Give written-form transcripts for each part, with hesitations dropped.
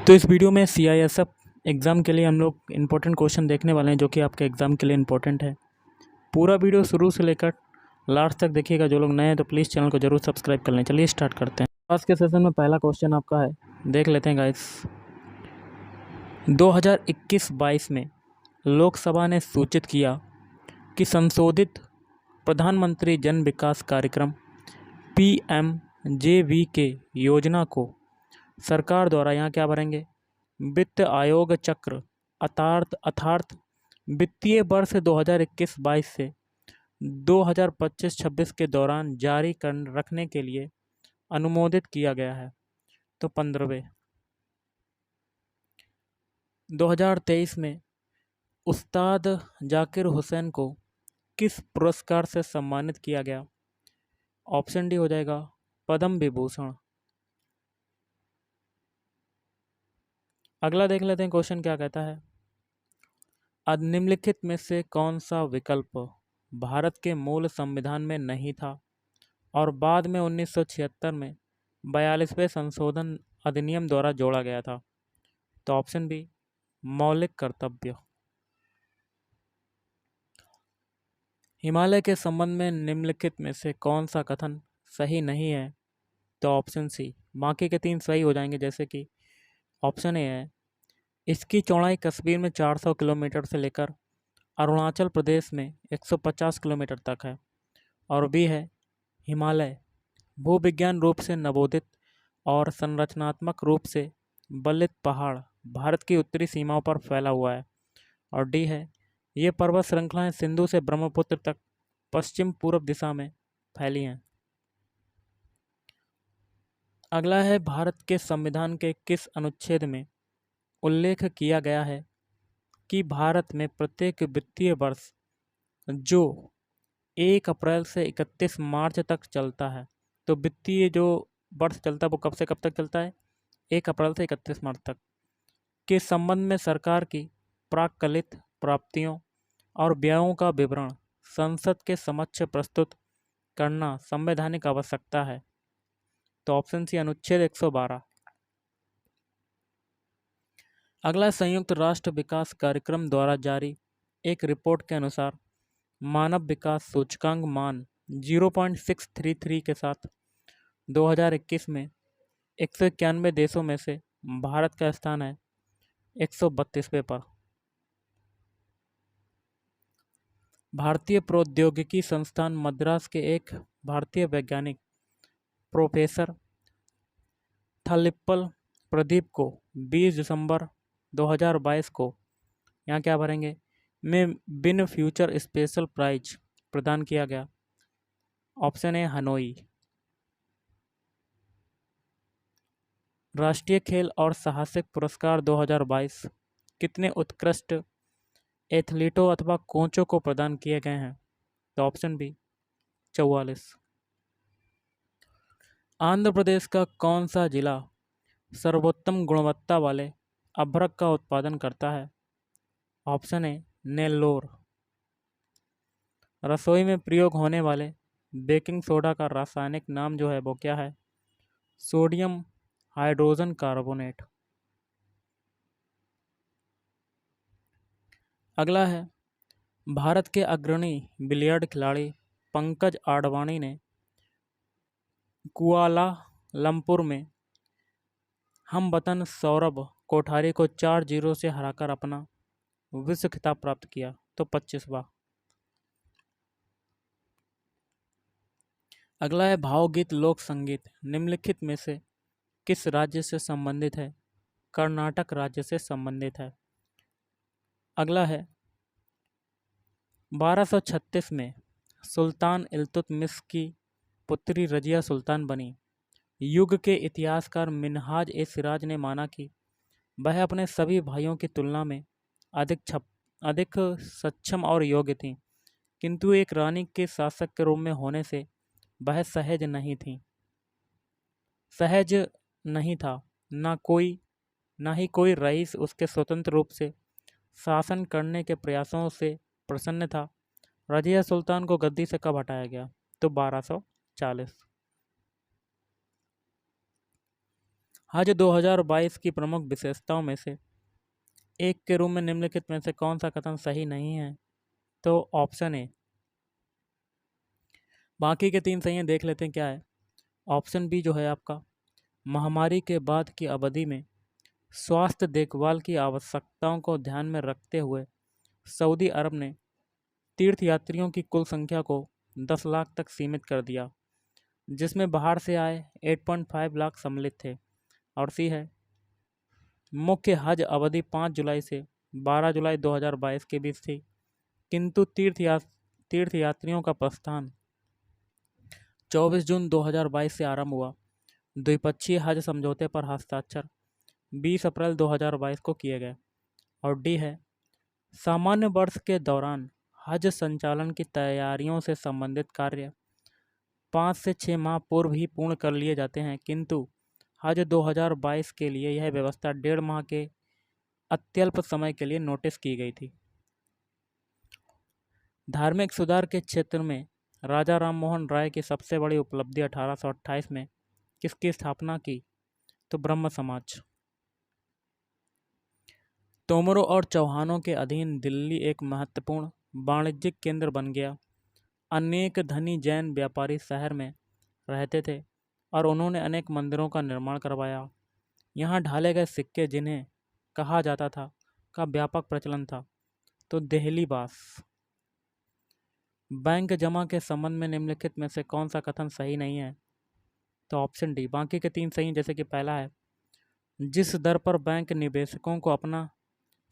तो इस वीडियो में सीआईएसएफ एग्ज़ाम के लिए हम लोग इम्पोर्टेंट क्वेश्चन देखने वाले हैं जो कि आपके एग्ज़ाम के लिए इम्पोर्टेंट है। पूरा वीडियो शुरू से लेकर लास्ट तक देखिएगा। जो लोग नए हैं तो प्लीज़ चैनल को जरूर सब्सक्राइब कर लें। चलिए स्टार्ट करते हैं। आज के सेशन में पहला क्वेश्चन आपका है, देख लेते हैं गाइस। 2021-22 में लोकसभा ने सूचित किया कि संशोधित प्रधानमंत्री जन विकास कार्यक्रम PMJVK योजना को सरकार द्वारा यहाँ क्या भरेंगे, वित्त आयोग चक्र अर्थात वित्तीय वर्ष 2021-22 से 2025-26 के दौरान जारी कर रखने के लिए अनुमोदित किया गया है। तो 15वें 2023 में उस्ताद जाकिर हुसैन को किस पुरस्कार से सम्मानित किया गया? ऑप्शन डी हो जाएगा पद्म विभूषण। अगला देख लेते हैं क्वेश्चन क्या कहता है। निम्नलिखित में से कौन सा विकल्प भारत के मूल संविधान में नहीं था और बाद में 1976 में 42वें संशोधन अधिनियम द्वारा जोड़ा गया था? तो ऑप्शन बी मौलिक कर्तव्य। हिमालय के संबंध में निम्नलिखित में से कौन सा कथन सही नहीं है? तो ऑप्शन सी। बाकी के 3 सही हो जाएंगे, जैसे कि ऑप्शन ए है इसकी चौड़ाई कश्मीर में 400 किलोमीटर से लेकर अरुणाचल प्रदेश में 150 किलोमीटर तक है, और बी है हिमालय भूविज्ञान रूप से नवोदित और संरचनात्मक रूप से बलित पहाड़ भारत की उत्तरी सीमाओं पर फैला हुआ है, और डी है ये पर्वत श्रृंखलाएं सिंधु से ब्रह्मपुत्र तक पश्चिम पूर्व दिशा में फैली हैं। अगला है भारत के संविधान के किस अनुच्छेद में उल्लेख किया गया है कि भारत में प्रत्येक वित्तीय वर्ष जो 1 अप्रैल से 31 मार्च तक चलता है, तो वित्तीय जो वर्ष चलता है वो कब से कब तक चलता है? 1 अप्रैल से 31 मार्च तक के संबंध में सरकार की प्राक्कलित प्राप्तियों और व्ययों का विवरण संसद के समक्ष प्रस्तुत करना संवैधानिक आवश्यकता है। तो ऑप्शन सी अनुच्छेद 112। अगला संयुक्त राष्ट्र विकास कार्यक्रम द्वारा जारी एक रिपोर्ट के अनुसार मानव विकास सूचकांक मान 0.633 के साथ 2021 में 191 देशों में से भारत का स्थान है 132वें पर। भारतीय प्रौद्योगिकी संस्थान मद्रास के एक भारतीय वैज्ञानिक प्रोफेसर थलिप्पल प्रदीप को 20 दिसंबर 2022 को यहाँ क्या भरेंगे में बिन फ्यूचर स्पेशल प्राइज प्रदान किया गया। Option A Hanoi. राष्ट्रीय खेल और साहसिक पुरस्कार 2022 कितने उत्कृष्ट एथलीटों अथवा कोचों को प्रदान किए गए हैं? तो ऑप्शन बी 44। आंध्र प्रदेश का कौन सा जिला सर्वोत्तम गुणवत्ता वाले अभ्रक का उत्पादन करता है? Option A Nellore. रसोई में प्रयोग होने वाले बेकिंग सोडा का रासायनिक नाम जो है वो क्या है? Sodium hydrogen carbonate. अगला है भारत के अग्रणी बिलियर्ड खिलाड़ी पंकज आडवाणी ने कुआलालंपुर में हमवतन सौरभ कोठारी को 4-0 से हराकर अपना विश्व खिताब प्राप्त किया। तो 25वां। अगला है भावगीत लोक संगीत निम्नलिखित में से किस राज्य से संबंधित है? कर्नाटक राज्य से संबंधित है। अगला है 1236 में सुल्तान इल्तुतमिश की पुत्री रजिया सुल्तान बनी। युग के इतिहासकार मिन्हाज ए सिराज ने माना कि वह अपने सभी भाइयों की तुलना में अधिक सक्षम और योग्य थीं, किंतु एक रानी के शासक के रूप में होने से वह सहज नहीं था। ना ही कोई रईस उसके स्वतंत्र रूप से शासन करने के प्रयासों से प्रसन्न था। रजिया सुल्तान को गद्दी से कब हटाया गया? तो 1240। हज 2022 की प्रमुख विशेषताओं में से एक के रूप में निम्नलिखित में से कौन सा कथन सही नहीं है? तो ऑप्शन ए। बाकी के 3 सही हैं, देख लेते हैं क्या है। ऑप्शन बी जो है आपका, महामारी के बाद की अवधि में स्वास्थ्य देखभाल की आवश्यकताओं को ध्यान में रखते हुए सऊदी अरब ने तीर्थयात्रियों की कुल संख्या को 10 लाख तक सीमित कर दिया, जिसमें बाहर से आए 8.5 लाख सम्मिलित थे। और सी है, मुख्य हज अवधि 5 जुलाई से 12 जुलाई 2022 के बीच थी, किंतु तीर्थयात्रियों का प्रस्थान 24 जून 2022 से आरंभ हुआ। द्विपक्षीय हज समझौते पर हस्ताक्षर 20 अप्रैल 2022 को किए गए। और डी है, सामान्य वर्ष के दौरान हज संचालन की तैयारियों से संबंधित कार्य 5 से 6 माह पूर्व ही पूर्ण कर लिए जाते हैं, किंतु हज 2022 के लिए यह व्यवस्था 1.5 माह के अत्यल्प समय के लिए नोटिस की गई थी। धार्मिक सुधार के क्षेत्र में राजा राममोहन राय की सबसे बड़ी उपलब्धि 1828 में किसकी स्थापना की? तो ब्रह्म समाज। तोमरों और चौहानों के अधीन दिल्ली एक महत्वपूर्ण वाणिज्यिक केंद्र बन गया। अनेक धनी जैन व्यापारी शहर में रहते थे और उन्होंने अनेक मंदिरों का निर्माण करवाया। यहाँ ढाले गए सिक्के, जिन्हें कहा जाता था, का व्यापक प्रचलन था। तो देहली बास। बैंक जमा के संबंध में निम्नलिखित में से कौन सा कथन सही नहीं है? तो ऑप्शन डी। बाकी के 3 सही हैं, जैसे कि पहला है, जिस दर पर बैंक निवेशकों को अपना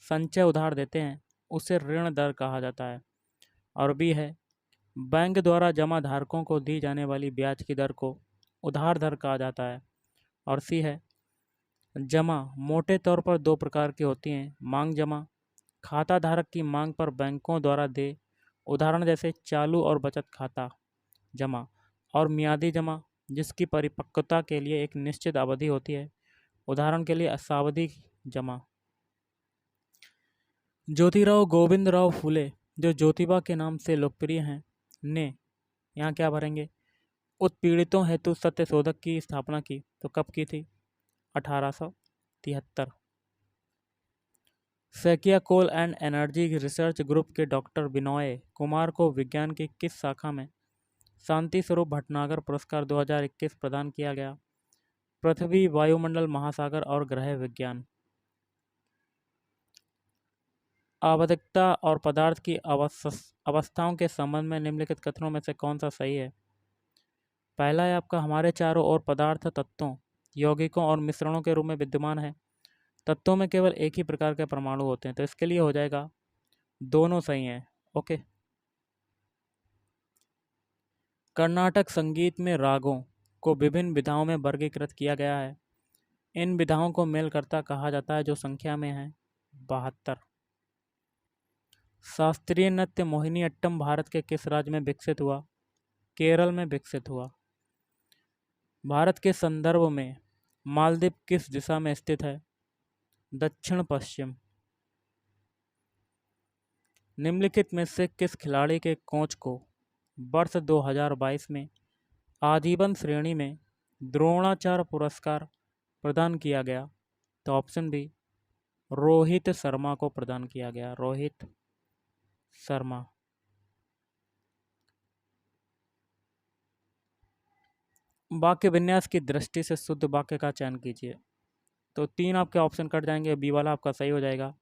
संचय उधार देते हैं उसे ऋण दर कहा जाता है। और बी है, बैंक द्वारा जमा धारकों को दी जाने वाली ब्याज की दर को उधार दर कहा जाता है। और सी है, जमा मोटे तौर पर 2 प्रकार की होती हैं, मांग जमा, खाता धारक की मांग पर बैंकों द्वारा दे उदाहरण जैसे चालू और बचत खाता जमा, और मियादी जमा, जिसकी परिपक्वता के लिए एक निश्चित अवधि होती है, उदाहरण के लिए सावधि जमा। ज्योतिराव गोविंदराव फुले, जो ज्योतिबा के नाम से लोकप्रिय हैं, ने यहाँ क्या भरेंगे, उत्पीड़ितों हेतु सत्यशोधक की स्थापना की। तो कब की थी? 1873। सैकिया कोल एंड एनर्जी रिसर्च ग्रुप के डॉक्टर बिनोय कुमार को विज्ञान की किस शाखा में शांति स्वरूप भटनागर पुरस्कार 2021 प्रदान किया गया? पृथ्वी, वायुमंडल, महासागर और ग्रह विज्ञान। आवधिकता और पदार्थ की अवस्थाओं के संबंध में निम्नलिखित कथनों में से कौन सा सही है? पहला है आपका, हमारे चारों ओर पदार्थ तत्वों, यौगिकों और मिश्रणों के रूप में विद्यमान है। तत्वों में केवल एक ही प्रकार के परमाणु होते हैं, तो इसके लिए हो जाएगा, दोनों सही हैं। ओके। कर्नाटक संगीत में रागों को विभिन्न विधाओं में वर्गीकृत किया गया है। इन विधाओं को मेलकर्ता कहा जाता है, जो संख्या में है 72। शास्त्रीय नृत्य मोहिनीअट्टम भारत के किस राज्य में विकसित हुआ? केरल में विकसित हुआ। भारत के संदर्भ में मालदीव किस दिशा में स्थित है? दक्षिण पश्चिम। निम्नलिखित में से किस खिलाड़ी के कोच को वर्ष 2022 में आजीवन श्रेणी में द्रोणाचार्य पुरस्कार प्रदान किया गया? तो ऑप्शन बी, रोहित शर्मा को प्रदान किया गया। रोहित शर्मा। वाक्य विन्यास की दृष्टि से शुद्ध वाक्य का चयन कीजिए। तो 3 आपके ऑप्शन कट जाएंगे, बी वाला आपका सही हो जाएगा।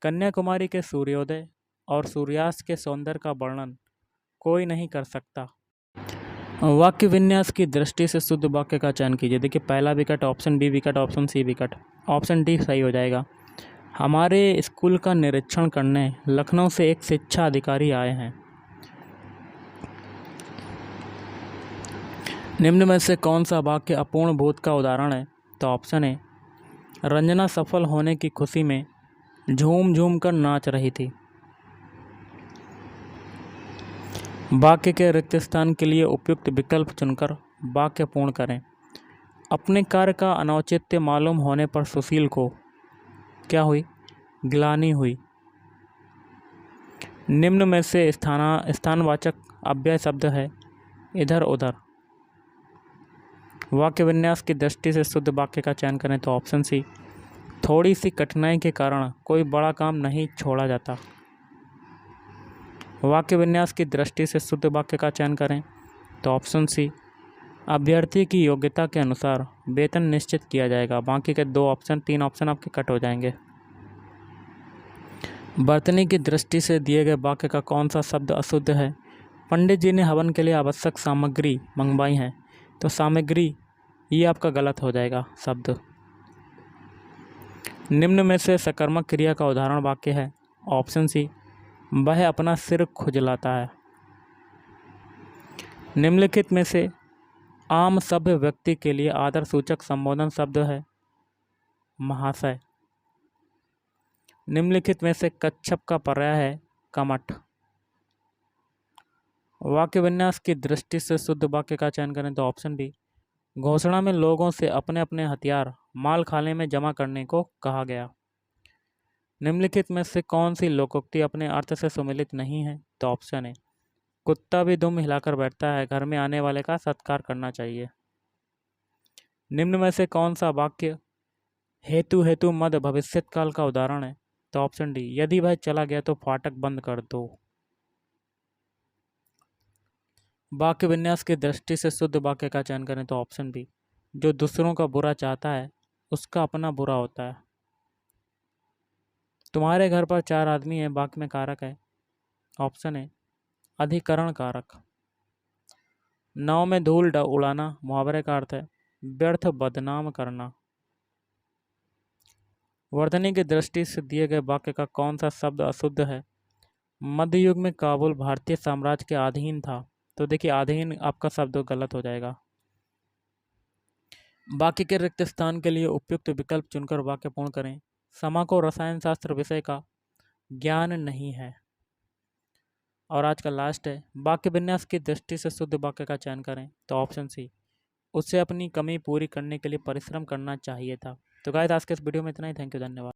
कन्याकुमारी के सूर्योदय और सूर्यास्त के सौंदर्य का वर्णन कोई नहीं कर सकता। वाक्य विन्यास की दृष्टि से शुद्ध वाक्य का चयन कीजिए। देखिए, पहला विकट, ऑप्शन बी विकट, ऑप्शन सी विकट, ऑप्शन डी सही हो जाएगा। हमारे स्कूल का निरीक्षण करने लखनऊ से एक शिक्षा अधिकारी आए हैं। निम्न में से कौन सा वाक्य अपूर्ण भूत का उदाहरण है? तो ऑप्शन ए, रंजना सफल होने की खुशी में झूम झूम कर नाच रही थी। वाक्य के रिक्त स्थान के लिए उपयुक्त विकल्प चुनकर वाक्य पूर्ण करें। अपने कार्य का अनौचित्य मालूम होने पर सुशील को क्या हुई? ग्लानि हुई। निम्न में से स्थानवाचक अव्यय शब्द है इधर उधर। वाक्य विन्यास की दृष्टि से शुद्ध वाक्य का चयन करें तो ऑप्शन सी, थोड़ी सी कठिनाई के कारण कोई बड़ा काम नहीं छोड़ा जाता। वाक्य विन्यास की दृष्टि से शुद्ध वाक्य का चयन करें तो ऑप्शन सी, अभ्यर्थी की योग्यता के अनुसार वेतन निश्चित किया जाएगा। बाकी के 3 ऑप्शन आपके कट हो जाएंगे। बर्तनी की दृष्टि से दिए गए वाक्य का कौन सा शब्द अशुद्ध है? पंडित जी ने हवन के लिए आवश्यक सामग्री मंगवाई है, तो सामग्री ये आपका गलत हो जाएगा शब्द। निम्न में से सकर्मक क्रिया का उदाहरण वाक्य है। ऑप्शन सी, वह अपना सिर खुजलाता है। निम्नलिखित में से आम सभ्य व्यक्ति के लिए आदर सूचक संबोधन शब्द है महाशय। निम्नलिखित में से कच्छप का पर्याय है कमठ। वाक्य विन्यास की दृष्टि से शुद्ध वाक्य का चयन करें तो ऑप्शन बी, घोषणा में लोगों से अपने अपने हथियार माल खाने में जमा करने को कहा गया। निम्नलिखित में से कौन सी लोकोक्ति अपने अर्थ से सुमिलित नहीं है? तो ऑप्शन है, कुत्ता भी दुम हिलाकर बैठता है, घर में आने वाले का सत्कार करना चाहिए। निम्न में से कौन सा वाक्य हेतु हेतु मद भविष्यत काल का उदाहरण है? तो ऑप्शन डी, यदि वह चला गया तो फाटक बंद कर दो। वाक्य विन्यास की दृष्टि से शुद्ध वाक्य का चयन करें तो ऑप्शन बी, जो दूसरों का बुरा चाहता है उसका अपना बुरा होता है। तुम्हारे घर पर 4 आदमी हैं, वाक्य में कारक है। ऑप्शन है अधिकरण कारक। नाव में धूल उड़ाना मुहावरे का अर्थ है व्यर्थ बदनाम करना। वर्तनी की दृष्टि से दिए गए वाक्य का कौन सा शब्द अशुद्ध है? मध्ययुग में काबुल भारतीय साम्राज्य के अधीन था, तो देखिए अधीन आपका शब्द गलत हो जाएगा। बाकी के रिक्त स्थान के लिए उपयुक्त विकल्प चुनकर वाक्य पूर्ण करें। समा को रसायन शास्त्र विषय का ज्ञान नहीं है। और आज का लास्ट है, वाक्य विन्यास की दृष्टि से शुद्ध वाक्य का चयन करें तो ऑप्शन सी, उसे अपनी कमी पूरी करने के लिए परिश्रम करना चाहिए था। तो गाइस आज के इस वीडियो में इतना ही। थैंक यू, धन्यवाद।